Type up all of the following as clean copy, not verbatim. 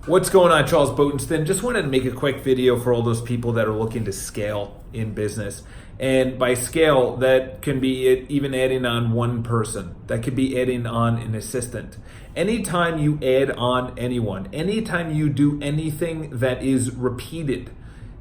What's going on, Charles Botensten? Just wanted to make a quick video for all those people that are looking to scale in business. And by scale, that can be even adding on one person. That could be adding on an assistant. Anytime you add on anyone, anytime you do anything that is repeated,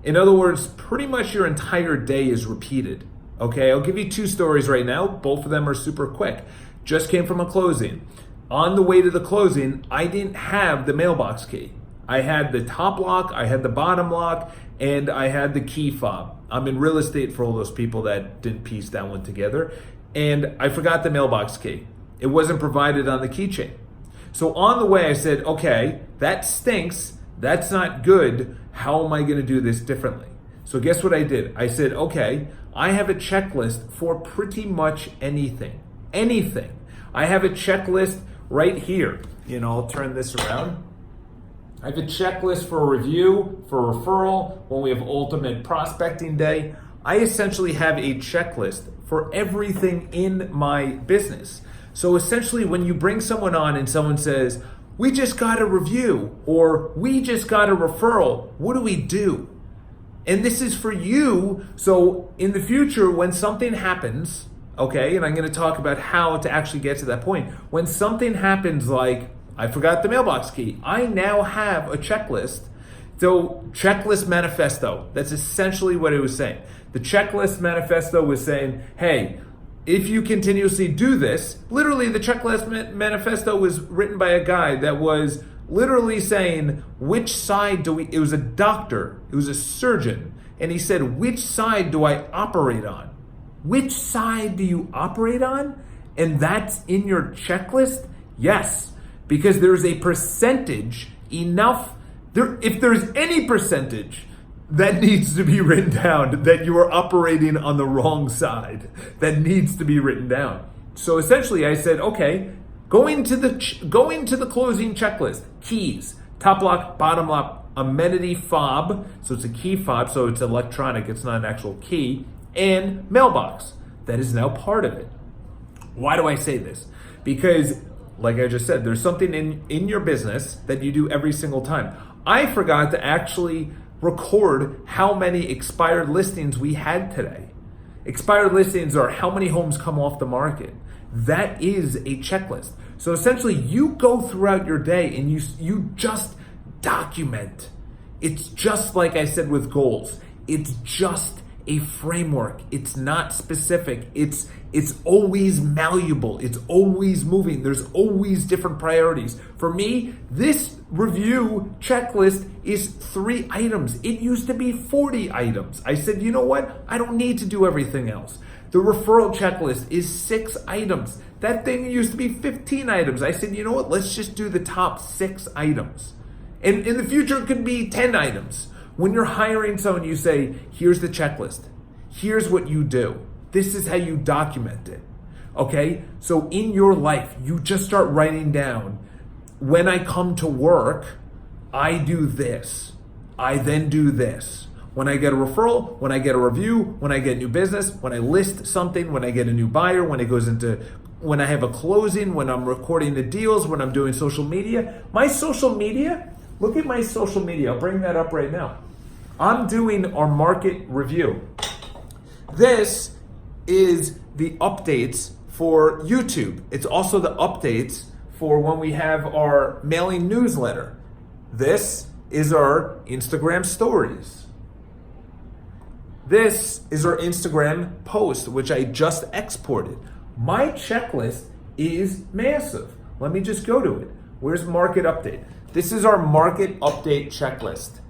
in other words, pretty much your entire day is repeated. Okay, I'll give you two stories right now. Both of them are super quick. Just came from a closing. On the way to the closing, I didn't have the mailbox key. I had the top lock, I had the bottom lock, and I had the key fob. I'm in real estate for all those people that didn't piece that one together. And I forgot the mailbox key. It wasn't provided on the keychain. So on the way, I said, okay, that stinks. That's not good. How am I going to do this differently? So guess what I did? I said, okay, I have a checklist for pretty much anything. Anything. I have a checklist right here. I'll turn this around. I have a checklist for a review, for a referral, when we have ultimate prospecting day. I essentially have a checklist for everything in my business. So essentially when you bring someone on and someone says, we just got a review or we just got a referral, what do we do? And this is for you. So in the future, when something happens, okay, and I'm going to talk about how to actually get to that point. When something happens like, I forgot the mailbox key, I now have a checklist. So checklist manifesto, that's essentially what it was saying. The checklist manifesto was saying, hey, if you continuously do this, literally the checklist manifesto was written by a guy that was literally saying, which side do we, it was a doctor, it was a surgeon, and he said, which side do I operate on? Which side do you operate on? And that's in your checklist? Yes, because there's a percentage enough. If there's any percentage that needs to be written down that you are operating on the wrong side, that needs to be written down. So essentially I said, okay, go into the closing checklist. Keys, top lock, bottom lock, amenity fob. So it's a key fob, so it's electronic, it's not an actual key. And mailbox. That is now part of it. Why do I say this? Because, like I just said, there's something in your business that you do every single time. I forgot to actually record how many expired listings we had today. Expired listings are how many homes come off the market. That is a checklist. So essentially, you go throughout your day and you just document. It's just like I said with goals. It's just a framework. It's not specific. It's always malleable. It's always moving. There's always different priorities. For me, this review checklist is 3 items. It used to be 40 items. I said, you know what? I don't need to do everything else. The referral checklist is 6 items. That thing used to be 15 items. I said, you know what? Let's just do the top 6 items. And in the future, it could be 10 items. When you're hiring someone, you say, here's the checklist. Here's what you do. This is how you document it. Okay? So in your life, you just start writing down, when I come to work, I do this. I then do this. When I get a referral, when I get a review, when I get new business, when I list something, when I get a new buyer, when I have a closing, when I'm recording the deals, when I'm doing social media. My social media, look at my social media. I'll bring that up right now. I'm doing our market review. This is the updates for YouTube. It's also the updates for when we have our mailing newsletter. This is our Instagram stories. This is our Instagram post, which I just exported. My checklist is massive. Let me just go to it. Where's market update? This is our market update checklist.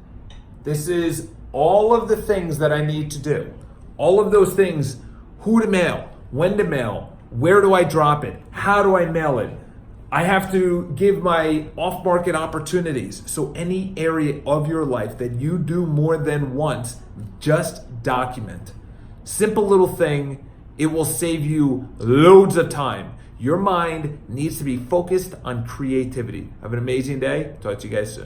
This is all of the things that I need to do. All of those things, who to mail, when to mail, where do I drop it, how do I mail it. I have to give my off-market opportunities. So any area of your life that you do more than once, just document. Simple little thing. It will save you loads of time. Your mind needs to be focused on creativity. Have an amazing day. Talk to you guys soon.